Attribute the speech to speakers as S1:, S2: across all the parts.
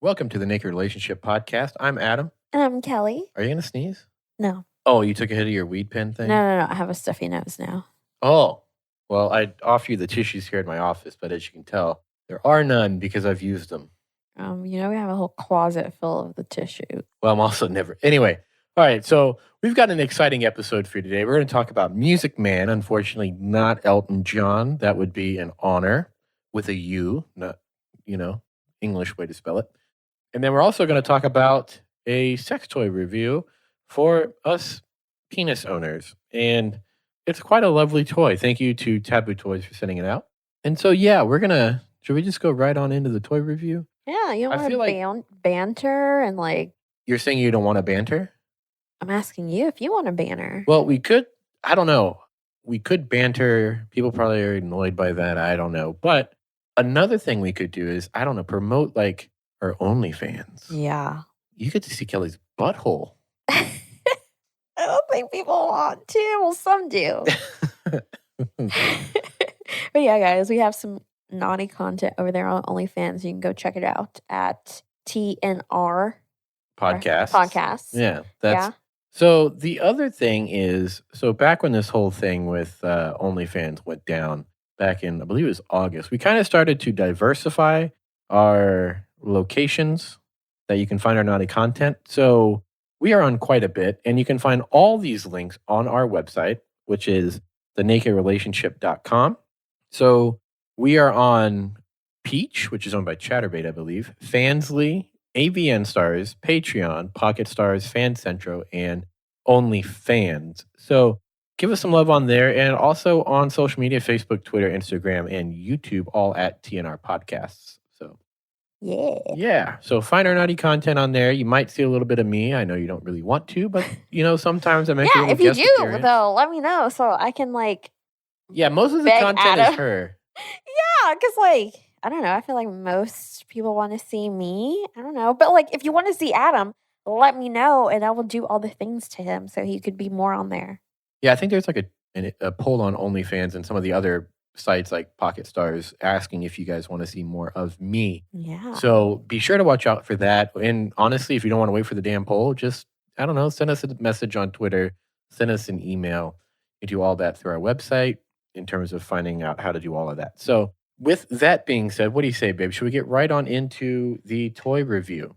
S1: Welcome to the Naked Relationship Podcast. I'm Adam.
S2: And I'm Kelley.
S1: Are you going to sneeze?
S2: No.
S1: Oh, you took a hit of your weed pen thing?
S2: No. I have a stuffy nose now.
S1: Oh, well, I'd offer you the tissues here in my office, but as you can tell, there are none because I've used them.
S2: We have a whole closet full of the tissue.
S1: Well, I'm also never. Anyway, all right, so we've got an exciting episode for you today. We're going to talk about Music Man. Unfortunately, not Elton John. That would be an honor with a U, not, English way to spell it. And then we're also going to talk about a sex toy review for us penis owners. And it's quite a lovely toy. Thank you to Tabu Toys for sending it out. And so, should we just go right on into the toy review?
S2: Yeah, you don't want to banter and like...
S1: You're saying you don't want to banter?
S2: I'm asking you if you want to banter.
S1: Well, we could, I don't know. We could banter. People probably are annoyed by that. I don't know. But another thing we could do is, promote like our OnlyFans.
S2: Yeah.
S1: You get to see Kelley's butthole.
S2: I don't think people want to. Well, some do. But yeah, guys, we have some naughty content over there on OnlyFans. You can go check it out at TNR Podcasts.
S1: Yeah. So the other thing is, back when this whole thing with OnlyFans went down back in, I believe it was August, we kind of started to diversify our locations that you can find our naughty content. So we are on quite a bit, and you can find all these links on our website, which is thenakedrelationship.com. So we are on Peach, which is owned by Chatterbait, I believe, Fansly, AVN Stars, Patreon, Pocket Stars, Fan Centro, and OnlyFans. So give us some love on there, and also on social media, Facebook, Twitter, Instagram, and YouTube, all at TNR Podcasts. So yeah. So find our naughty content on there. You might see a little bit of me. I know you don't really want to, but sometimes I make a little
S2: if you
S1: guest
S2: do,
S1: appearance.
S2: though, let me know so I can
S1: Yeah, most of the content is her.
S2: Yeah, because I don't know. I feel like most people want to see me. I don't know. But if you want to see Adam, let me know and I will do all the things to him so he could be more on there.
S1: Yeah, I think there's a poll on OnlyFans and some of the other sites like Pocket Stars asking if you guys want to see more of me.
S2: Yeah.
S1: So be sure to watch out for that. And honestly, if you don't want to wait for the damn poll, just, I don't know, send us a message on Twitter, send us an email. You do all that through our website in terms of finding out how to do all of that. So with that being said, what do you say, babe? Should we get right on into the toy review?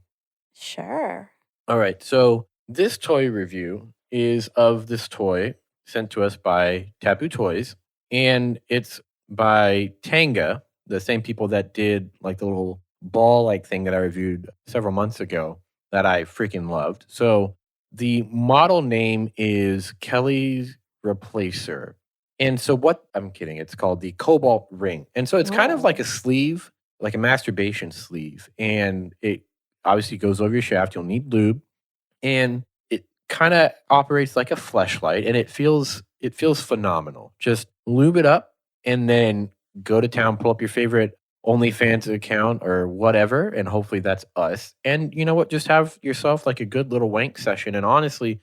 S2: Sure.
S1: All right. So this toy review is of this toy sent to us by Tabu Toys. And it's by Tanga, the same people that did the little ball thing that I reviewed several months ago that I freaking loved. So the model name is Kelley's Replacer. And so I'm kidding, it's called the Cobalt Ring. And so it's kind of like a sleeve, like a masturbation sleeve. And it obviously goes over your shaft. You'll need lube. And it kind of operates like a fleshlight, and it feels phenomenal. Just lube it up and then go to town, pull up your favorite OnlyFans account or whatever, and hopefully that's us. And you know what? Just have yourself a good little wank session. And honestly,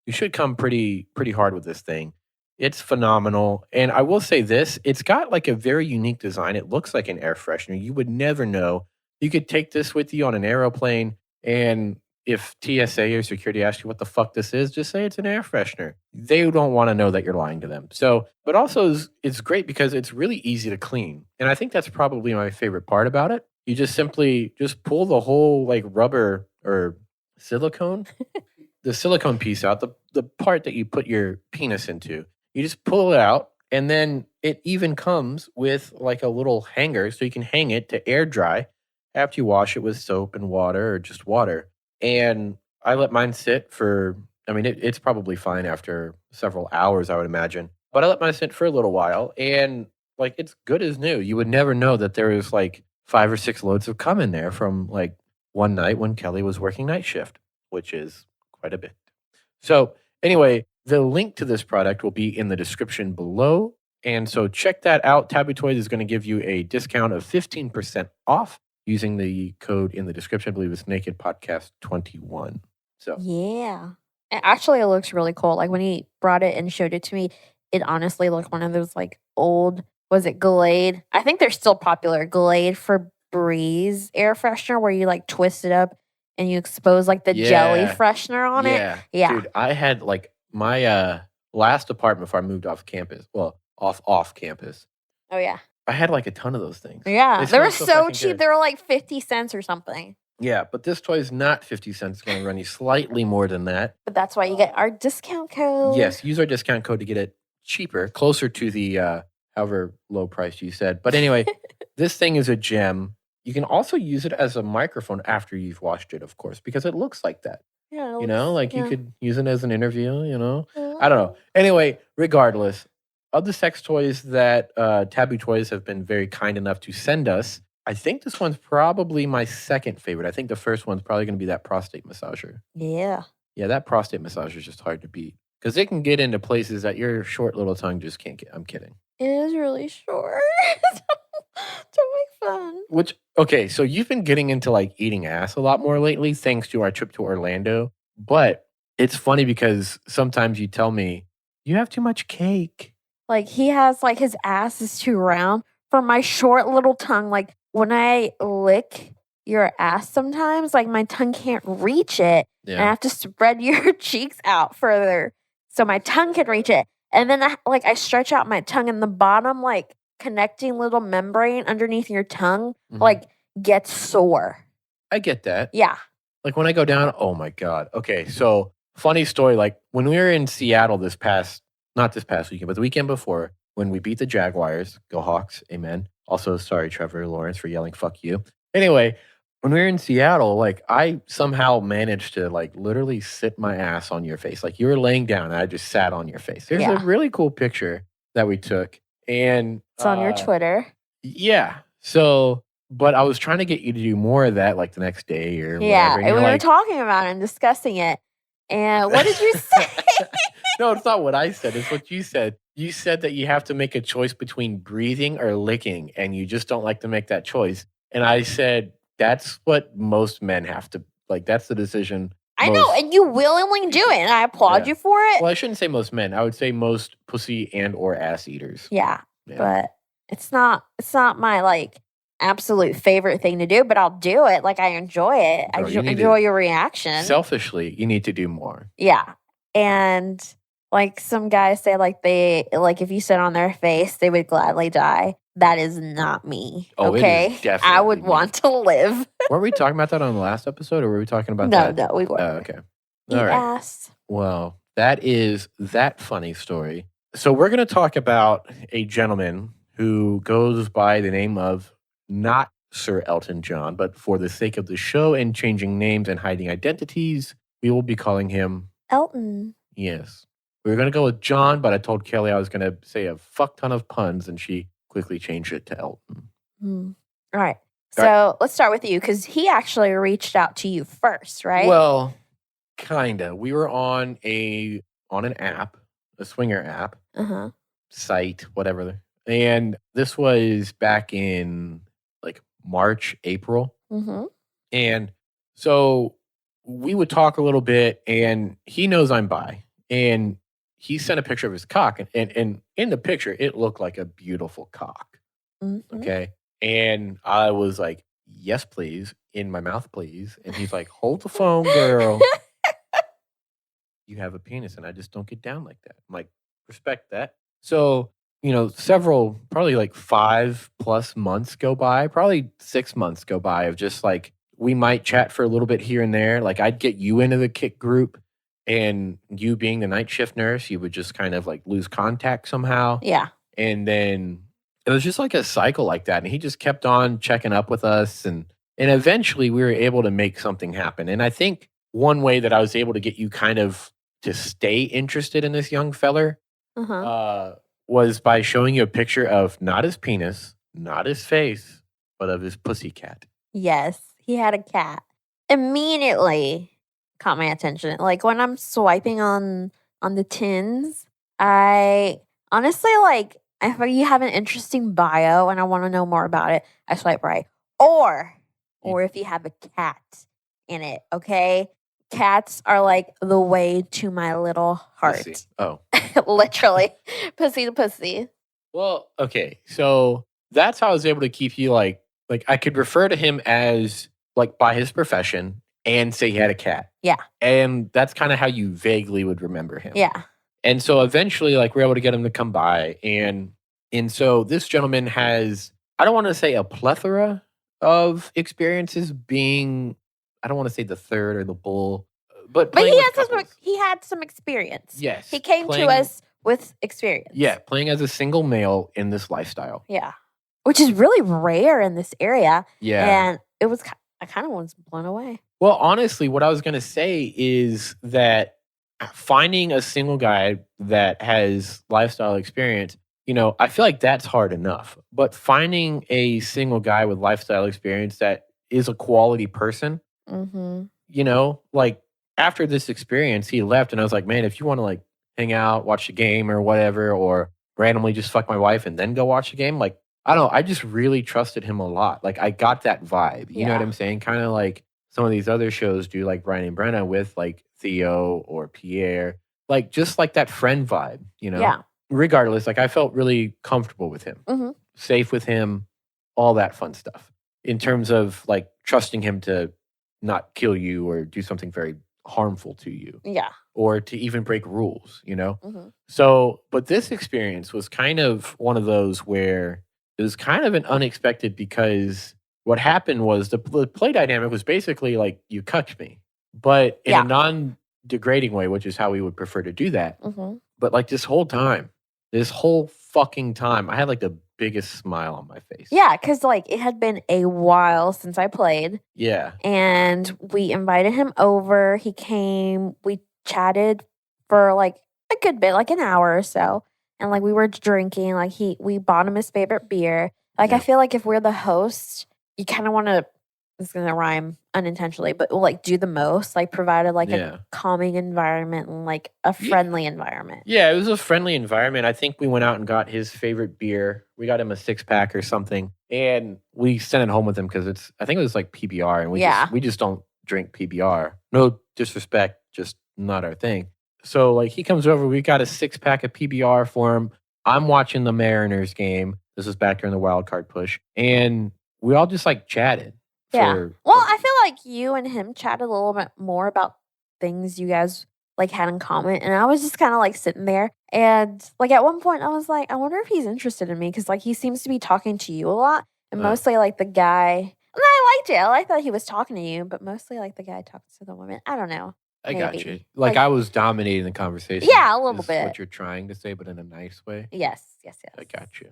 S1: you should come pretty hard with this thing. It's phenomenal. And I will say this, it's got a very unique design. It looks like an air freshener. You would never know. You could take this with you on an airplane, and if TSA or security asks you what the fuck this is, just say it's an air freshener. They don't want to know that you're lying to them. So, but also it's great because it's really easy to clean. And I think that's probably my favorite part about it. You just simply pull the whole rubber or silicone, the silicone piece out, the part that you put your penis into. You just pull it out, and then it even comes with a little hanger so you can hang it to air dry after you wash it with soap and water or just water. And I let mine sit for, it's probably fine after several hours, I would imagine. But I let mine sit for a little while, and it's good as new. You would never know that there is 5 or 6 loads of cum in there from one night when Kelley was working night shift, which is quite a bit. So anyway, the link to this product will be in the description below. And so check that out. Tabu Toys is going to give you a discount of 15% off using the code in the description. I believe it's Naked Podcast 21. So
S2: yeah. Actually, it looks really cool. When he brought it and showed it to me, it honestly looked one of those old, was it Glade? I think they're still popular. Glade for Breeze air freshener where you like twist it up and you expose like the jelly
S1: Yeah.
S2: freshener on it.
S1: Yeah.
S2: Yeah.
S1: Dude, I had like my last apartment before I moved off campus. Well, off campus.
S2: Oh yeah.
S1: I had like a ton of those things.
S2: Yeah. They were
S1: smelled
S2: so
S1: fucking
S2: cheap.
S1: good.
S2: They were like 50 cents or something.
S1: Yeah, but this toy is not 50 cents. It's going to run you slightly more than that.
S2: But that's why you get our discount code.
S1: Yes, use our discount code to get it cheaper, closer to the however low price you said. But anyway, this thing is a gem. You can also use it as a microphone after you've washed it, of course, because it looks like that.
S2: Yeah.
S1: You know, like you could use it as an interview, you know?
S2: Yeah.
S1: I don't know. Anyway, regardless, of the sex toys that Tabu Toys have been very kind enough to send us, I think this one's probably my second favorite. I think the first one's probably going to be that prostate massager.
S2: Yeah.
S1: Yeah, that prostate massager is just hard to beat because it can get into places that your short little tongue just can't get. I'm kidding.
S2: It is really short. Don't make fun.
S1: Okay, so you've been getting into like eating ass a lot more lately thanks to our trip to Orlando. But it's funny because sometimes you tell me, you have too much cake.
S2: Like he has like his ass is too round for my short little tongue. Like when I lick your ass sometimes, like my tongue can't reach it.
S1: Yeah.
S2: And I have to spread your cheeks out further so my tongue can reach it. And then I stretch out my tongue and the bottom, like connecting little membrane underneath your tongue, like gets sore.
S1: I get that.
S2: Yeah.
S1: Like when I go down, oh my God. Okay, so funny story. Like when we were in Seattle not this past weekend, but the weekend before, when we beat the Jaguars, go Hawks, amen. Also, sorry, Trevor Lawrence, for yelling, fuck you. Anyway, when we were in Seattle, like I somehow managed to like literally sit my ass on your face. Like you were laying down and I just sat on your face. There's a really cool picture that we took. And
S2: it's on your Twitter.
S1: Yeah. So, but I was trying to get you to do more of that like the next day or whatever.
S2: Yeah,
S1: And
S2: and we
S1: you're
S2: were talking about it and discussing it. And what did you say?
S1: No, it's not what I said. It's what you said. You said that you have to make a choice between breathing or licking, and you just don't like to make that choice. And I said, that's what most men have to, like, that's the decision.
S2: I know, and you willingly do it, and I applaud you for it.
S1: Well, I shouldn't say most men. I would say most pussy and or ass eaters.
S2: Yeah, but it's not my, like, absolute favorite thing to do, but I'll do it. Like, I enjoy it.
S1: Bro,
S2: I enjoy your reaction.
S1: Selfishly, you need to do more.
S2: Yeah, and like some guys say, like if you sit on their face, they would gladly die. That is not me.
S1: Oh,
S2: okay,
S1: it is definitely
S2: I would want to live.
S1: Weren't we talking about that on the last episode, or were we talking about
S2: No,
S1: that?
S2: No, we weren't.
S1: Oh, okay.
S2: Eat
S1: All right.
S2: ass.
S1: Well, that is that funny story. So we're going to talk about a gentleman who goes by the name of not Sir Elton John, but for the sake of the show and changing names and hiding identities, we will be calling him
S2: Elton.
S1: Yes. We were going to go with John, but I told Kelley I was going to say a fuck ton of puns, and she quickly changed it to Elton.
S2: All right. So let's start with you, because he actually reached out to you first, right?
S1: Well, kind of. We were on an app, a swinger app, site, whatever. And this was back in like March, April. And so we would talk a little bit, and he knows I'm bi. And he sent a picture of his cock. And in the picture, it looked like a beautiful cock. Okay. And I was like, yes, please. In my mouth, please. And he's like, hold the phone, girl. You have a penis, and I just don't get down like that. I'm like, respect that. So, several, probably like 5+ months go by, probably 6 months go by of just like, we might chat for a little bit here and there. Like I'd get you into the kick group, and you being the night shift nurse, you would just kind of like lose contact somehow.
S2: Yeah.
S1: And then it was just like a cycle like that. And he just kept on checking up with us. And eventually we were able to make something happen. And I think one way that I was able to get you kind of to stay interested in this young feller was by showing you a picture of not his penis, not his face, but of his pussy cat.
S2: Yes, he had a cat. Immediately caught my attention. Like when I'm swiping on the tins, I honestly like if you have an interesting bio and I want to know more about it, I swipe right. Or if you have a cat in it, okay? Cats are like the way to my little heart.
S1: Pussy. Oh.
S2: Literally. Pussy to pussy.
S1: Well, okay. So that's how I was able to keep you like Like, I could refer to him as, like, by his profession and say he had a cat.
S2: Yeah.
S1: And that's kinda how you vaguely would remember him.
S2: Yeah.
S1: And so eventually, like, we're able to get him to come by, and so this gentleman has, I don't wanna say a plethora of experiences being, I don't wanna say the third or the bull, but
S2: But
S1: playing with couples.
S2: he had some experience.
S1: Yes,
S2: He came to us with experience.
S1: yeah, playing as a single male in this lifestyle.
S2: Yeah. Which is really rare in this area.
S1: Yeah.
S2: And it was I kind of was blown away.
S1: Well, honestly, what I was gonna say is that finding a single guy that has lifestyle experience, I feel like that's hard enough. But finding a single guy with lifestyle experience that is a quality person,
S2: Mhm.
S1: like after this experience, he left and I was like, man, if you want to like hang out, watch the game or whatever, or randomly just fuck my wife and then go watch the game, like, I don't know, I just really trusted him a lot. Like I got that vibe. You know what
S2: Yeah.
S1: I'm saying? Kind of like some of these other shows do, like Brian and Brenna with like Theo or Pierre, like just like that friend vibe.
S2: Yeah.
S1: Regardless, like I felt really comfortable with him,
S2: Mhm.
S1: safe with him, all that fun stuff. In terms of like trusting him to not kill you or do something very harmful to you
S2: Yeah.
S1: or to even break rules.
S2: Mhm.
S1: So, but this experience was kind of one of those where it was kind of an unexpected because what happened was the play dynamic was basically like you cucked me, but in a
S2: Yeah.
S1: non-degrading way, which is how we would prefer to do that.
S2: Mhm.
S1: But like this whole fucking time, I had like the biggest smile on my face.
S2: Yeah, cuz like it had been a while since I played.
S1: Yeah.
S2: And we invited him over. He came. We chatted for like a good bit, like an hour or so. And like we were drinking, like we bought him his favorite beer. Like I
S1: Yeah.
S2: feel like if we're the host, you kind of want to, this is gonna rhyme unintentionally, but like do the most, like provided like
S1: Yeah.
S2: a calming environment and like a friendly environment.
S1: Yeah, it was a friendly environment. I think we went out and got his favorite beer. We got him a 6-pack or something, and we sent it home with him because I think it was like PBR, and
S2: Yeah.
S1: we just don't drink PBR. No disrespect, just not our thing. So like he comes over, we got a 6-pack of PBR for him. I'm watching the Mariners game. This was back during the wild card push, and we all just like chatted.
S2: Yeah. Well, I feel like you and him chatted a little bit more about things you guys like had in common, and I was just kind of like sitting there, and like at one point I was like, I wonder if he's interested in me because like he seems to be talking to you a lot, and mostly like the guy. And I liked it. I liked that he was talking to you, but mostly like the guy talks to the women. I don't know.
S1: I got you.
S2: Maybe.
S1: Like I was dominating the conversation.
S2: Yeah, a little
S1: is
S2: bit.
S1: What you're trying to say, but in a nice way.
S2: Yes.
S1: I got you.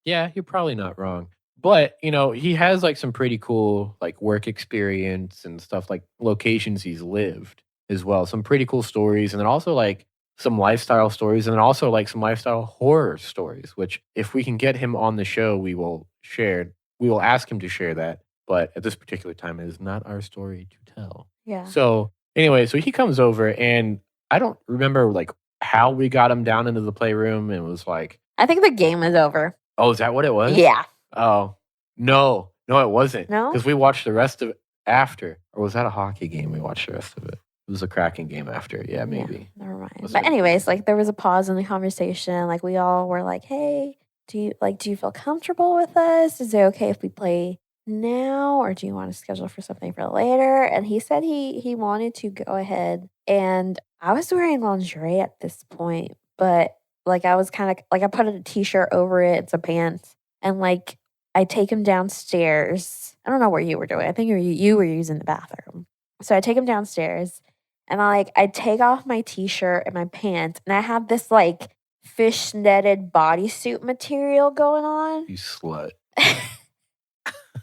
S1: Yeah, you're probably not wrong. But, he has like some pretty cool like work experience and stuff, like locations he's lived as well. Some pretty cool stories, and then also like some lifestyle stories, and then also like some lifestyle horror stories, which if we can get him on the show, we will share. We will ask him to share that. But at this particular time, it is not our story to tell.
S2: Yeah.
S1: So anyway, so he comes over, and I don't remember like how we got him down into the playroom. And it was like,
S2: I think the game is over.
S1: oh, is that what it was?
S2: Yeah.
S1: Oh, no, it wasn't.
S2: No?
S1: Because we watched the rest of it after. Or was that a hockey game? We watched the rest of it. It was a Kraken game after. Yeah, maybe.
S2: Yeah, never mind.
S1: Was
S2: But
S1: it-
S2: anyways, like there was a pause in the conversation. Like we all were like, "Hey, do you feel comfortable with us? Is it okay if we play now, or do you want to schedule for something for later?" And he said he wanted to go ahead. And I was wearing lingerie at this point, but like I was kind of like I put a t-shirt over it, some pants, and like I take him downstairs. I don't know what you were doing. I think you were using the bathroom. So I take him downstairs, and I take off my t-shirt and my pants, and I have this like fish netted bodysuit material going on.
S1: You slut.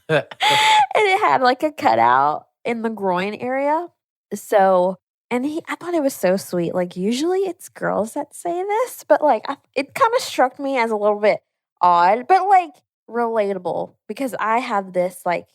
S2: And it had like a cutout in the groin area. So, and I thought it was so sweet. Like usually it's girls that say this, but like it kind of struck me as a little bit odd, but like relatable because I have this like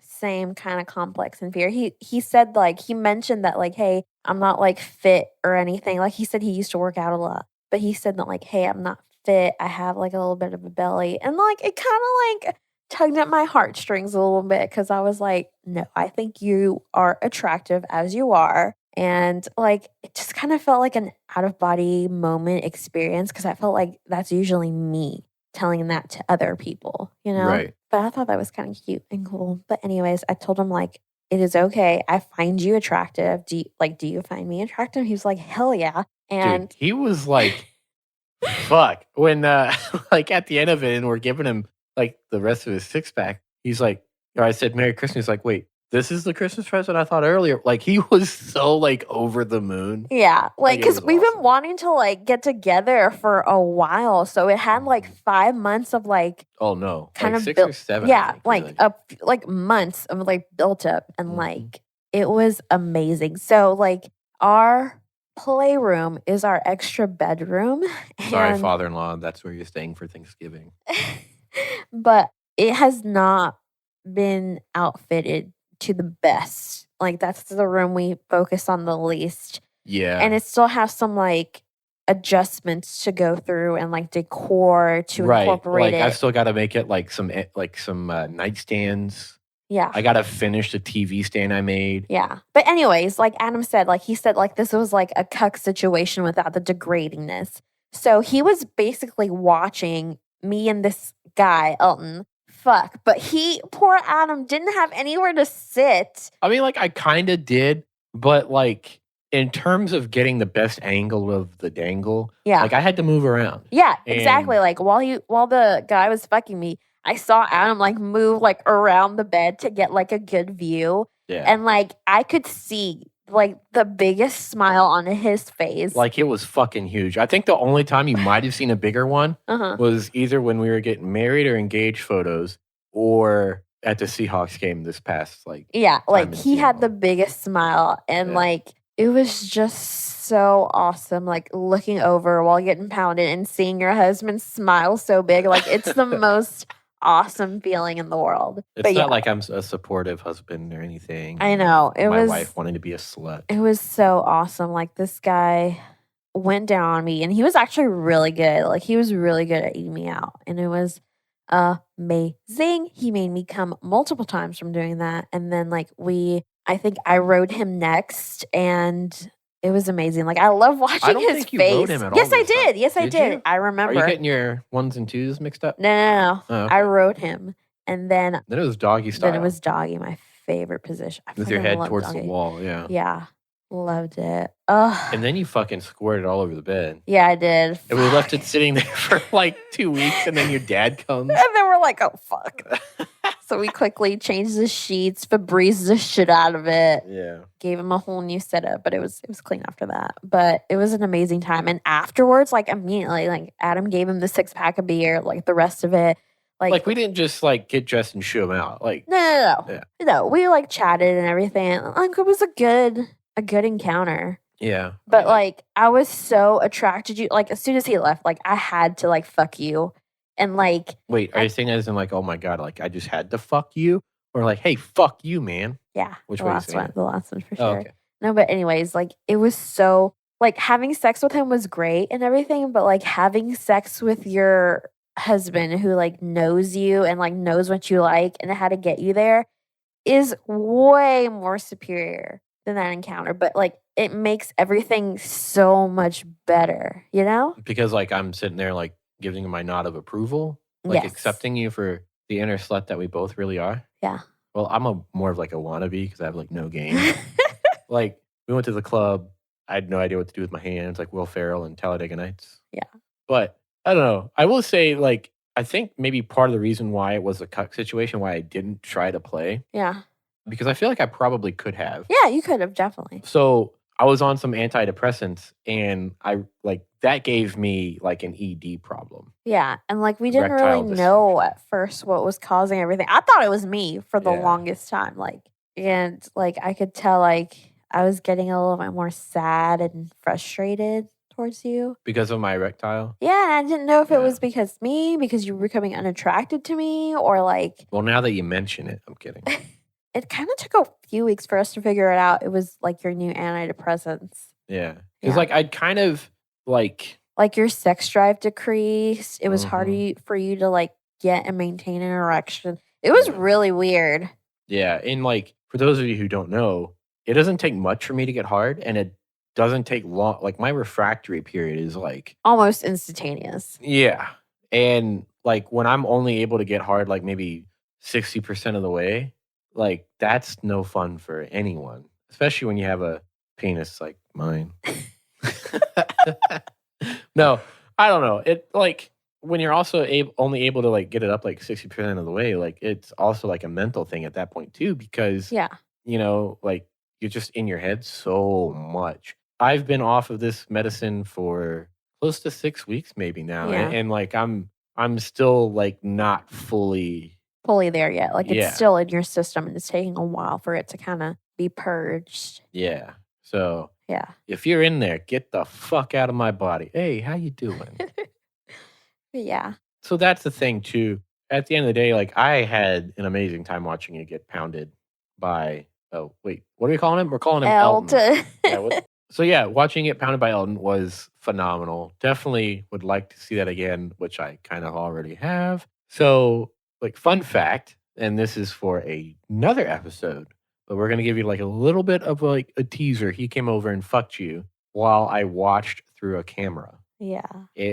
S2: same kind of complex and fear. He said like he mentioned that like, hey, I'm not like fit or anything. Like he said he used to work out a lot, but he said that like, hey, I'm not fit. I have like a little bit of a belly, and like it kind of like tugged at my heartstrings a little bit because I was like, no, I think you are attractive as you are. And like it just kind of felt like an out of body moment experience because I felt like that's usually me telling that to other people, you know?
S1: Right.
S2: But I thought that was kinda cute and cool. But anyways, I told him, like, "It is okay. I find you attractive. Do you find me attractive?" He was like, "Hell yeah."
S1: Dude,
S2: And
S1: he was like, fuck. When, like, at the end of it and we're giving him, like, the rest of his six-pack, he's like or I said, "Merry Christmas." He's like, "Wait, this is the Christmas present I thought earlier." Like, he was so, like, over the moon.
S2: yeah,
S1: Like, it
S2: because
S1: was
S2: we've been
S1: awesome.
S2: wanting to, like, get together for a while, so it had, like,
S1: Mhm.
S2: 5 months of, like,
S1: Oh, no.
S2: kind
S1: Like,
S2: of
S1: 6
S2: built
S1: or 7, I
S2: yeah,
S1: think, more
S2: like,
S1: than you.
S2: like, months of, like, built up, and,
S1: Mhm.
S2: like, it was amazing. So, like, our playroom is our extra bedroom,
S1: Sorry,
S2: and
S1: father-in-law, that's where you're staying for Thanksgiving.
S2: but it has not been outfitted to the best. Like, that's the room we focus on the least, and
S1: Yeah.
S2: it still has some, like, adjustments to go through and, like, decor to
S1: Right.
S2: incorporate
S1: Like, I've
S2: it.
S1: still gotta make it, like, some, nightstands.
S2: Yeah.
S1: I gotta finish the TV stand I made.
S2: Yeah. But anyways, like Adam said, like he said, like this was like a cuck situation without the degradingness. So he was basically watching me and this guy, Elton, fuck. But poor Adam, didn't have anywhere to sit.
S1: I mean, like, I kinda did, but, like, in terms of getting the best angle of the dangle,
S2: Yeah.
S1: like, I had to move around.
S2: Yeah, exactly.
S1: And
S2: Like while the guy was fucking me, I saw Adam like move like around the bed to get like a good view.
S1: yeah,
S2: And like I could see like the biggest smile on his face.
S1: like, it was fucking huge. I think the only time you might have seen a bigger one
S2: Uh-huh.
S1: was either when we were getting married or engaged photos or at the Seahawks game this past, like,
S2: Yeah,
S1: time
S2: like,
S1: in
S2: he had the
S1: Seattle.
S2: biggest smile, and,
S1: Yeah.
S2: like, it was just so awesome, like, looking over while getting pounded and seeing your husband smile so big, like, it's the most awesome feeling in the world.
S1: It's
S2: But,
S1: not
S2: yeah,
S1: like I'm a supportive husband or anything,
S2: I
S1: or
S2: know,
S1: my wife wanting to be a slut.
S2: it was so awesome, like, this guy went down on me, and he was actually really good, like, he was really good at eating me out, and it was amazing. He made me come multiple times from doing that, and then, like, I think I rode him next, and it was amazing, like, I love
S1: I
S2: watching
S1: don't
S2: his
S1: think you rode
S2: face.
S1: him at all this time.
S2: Yes, I
S1: Did
S2: did,
S1: you?
S2: I
S1: Are you
S2: remember.
S1: getting your ones and twos mixed up?
S2: No, no, no,
S1: Oh,
S2: I
S1: okay.
S2: rode him, and
S1: Then it was doggy
S2: then it
S1: style
S2: was doggy, my favorite position. I
S1: with your
S2: fucking
S1: head
S2: love
S1: towards the
S2: doggy.
S1: wall, yeah.
S2: Yeah, loved it. Ugh.
S1: And then you fucking squirted all over the bed.
S2: Yeah, I did.
S1: And we left
S2: Fuck.
S1: it sitting there for like 2 weeks, and then your dad comes.
S2: And then we're like, "Oh, fuck." So we quickly changed the sheets, Febreze the shit out of it,
S1: Yeah.
S2: gave him a whole new setup, but it was clean after that. But it was an amazing time. And afterwards, like immediately, like Adam gave him the 6-pack of beer, like the rest of it. Like
S1: Like, we didn't just, like, get dressed and shoo him out, like
S2: no, no,
S1: yeah.
S2: no. No, we like chatted and everything. Like it was a good encounter.
S1: Yeah. I
S2: But
S1: mean, like
S2: like I was so attracted to you. Like as soon as he left, like I had to like fuck you. And like
S1: wait, are
S2: I
S1: you saying that as in, like, "Oh my god, like, I just had to fuck you?" Or like, "Hey, fuck you, man?"
S2: Yeah,
S1: Which way are you saying it?
S2: the last one for
S1: Oh,
S2: sure.
S1: okay.
S2: No, but anyways, like, it was so like, having sex with him was great and everything, but, like, having sex with your husband who, like, knows you and, like, knows what you like and how to get you there is way more superior than that encounter, but, like, it makes everything so much better, you know?
S1: Because, like, I'm sitting there, like, giving him my nod of approval, like,
S2: Yes.
S1: accepting you for the inner slut that we both really are.
S2: Yeah.
S1: Well, I'm more of, like, a wannabe because I have, like, no game. Like, we went to the club. I had no idea what to do with my hands, like Will Ferrell and Talladega Nights.
S2: Yeah.
S1: But I don't know. I will say, like, I think maybe part of the reason why it was a cuck situation, why I didn't try to play,
S2: Yeah.
S1: because I feel like I probably could have.
S2: Yeah, you could have, definitely.
S1: So I was on some antidepressants, and I like that gave me like an ED problem,
S2: Yeah, and, like, we didn't really
S1: erectile
S2: know
S1: dysfunction.
S2: at first what was causing everything. I thought it was me for the
S1: Yeah,
S2: longest time, like and, like, I could tell, like, I was getting a little bit more sad and frustrated towards you.
S1: because of my erectile.
S2: Yeah, and I didn't know if it
S1: Yeah.
S2: was because you were becoming unattracted to me or, like
S1: Well, now that you mention it, I'm kidding.
S2: it kinda took a few weeks for us to figure it out. It was, like, your new antidepressants.
S1: Yeah, because
S2: Yeah.
S1: like I'd kind of like.
S2: Like, your sex drive decreased. It was
S1: Mhm.
S2: harder for you to, like, get and maintain an erection. It was
S1: Yeah.
S2: really weird.
S1: Yeah, and, like, for those of you who don't know, it doesn't take much for me to get hard, and it doesn't take long like, my refractory period is, like
S2: Almost instantaneous.
S1: yeah, and, like, when I'm only able to get hard, like, maybe 60% of the way, like, that's no fun for anyone, especially when you have a penis like mine. No, I don't know. It like when you're also only able to like get it up like 60% of the way, like it's also like a mental thing at that point too, because
S2: Yeah.
S1: like you're just in your head so much. I've been off of this medicine for close to 6 weeks maybe now.
S2: Yeah.
S1: And like I'm still like not fully
S2: Fully there yet. Like, it's
S1: yeah.
S2: still in your system, and it's taking a while for it to kinda be purged.
S1: Yeah. So
S2: Yeah.
S1: if you're in there, get the fuck out of my body. Hey, how you doing?
S2: Yeah.
S1: So that's the thing too. At the end of the day, like I had an amazing time watching it get pounded by oh wait, what are we calling him? We're calling him Elton.
S2: Elton.
S1: Yeah. So yeah, watching it pounded by Elton was phenomenal. Definitely would like to see that again, which I kind of already have. So like fun fact, and this is for another episode, but we're gonna give you like a little bit of like a teaser. He came over and fucked you while I watched through a camera.
S2: Yeah.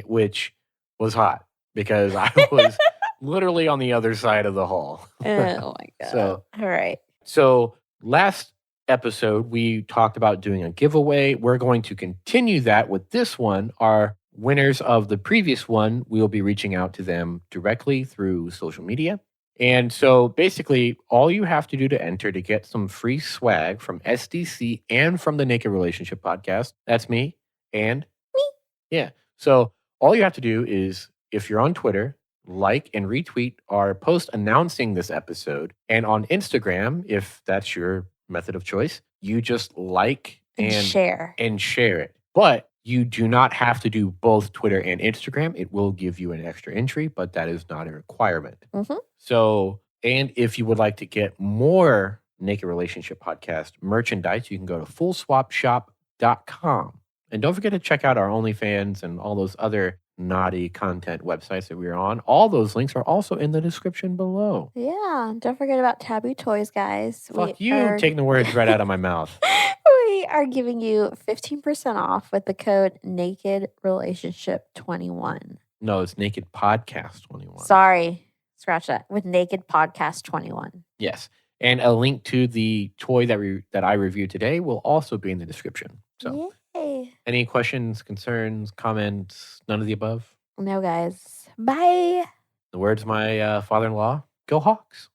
S1: Which was hot because I was literally on the other side of the hall.
S2: Oh my god.
S1: So
S2: Alright.
S1: so last episode we talked about doing a giveaway. We're going to continue that with this one. Our winners of the previous one, we'll be reaching out to them directly through social media. And so basically, all you have to do to enter to get some free swag from SDC and from the Naked Relationship Podcast, that's me and
S2: Me.
S1: yeah. So all you have to do is, if you're on Twitter, like and retweet our post announcing this episode. And on Instagram, if that's your method of choice, you just like
S2: And share.
S1: and share it. But you do not have to do both Twitter and Instagram. It will give you an extra entry, but that is not a requirement.
S2: Mhm.
S1: So, and if you would like to get more Naked Relationship Podcast merchandise, you can go to fullswapshop.com. And don't forget to check out our OnlyFans and all those other naughty content websites that we're on. All those links are also in the description below.
S2: Yeah. Don't forget about Tabu Toys, guys.
S1: Fuck you, taking the words right out of my mouth.
S2: We are giving you 15% off with the code Naked Relationship 21.
S1: No, it's Naked Podcast 21.
S2: Sorry. Scratch that. With Naked Podcast 21.
S1: Yes. And a link to the toy that I reviewed today will also be in the description. So
S2: Yay.
S1: any questions, concerns, comments, none of the above?
S2: No, guys. Bye.
S1: The words of my father-in-law, go Hawks.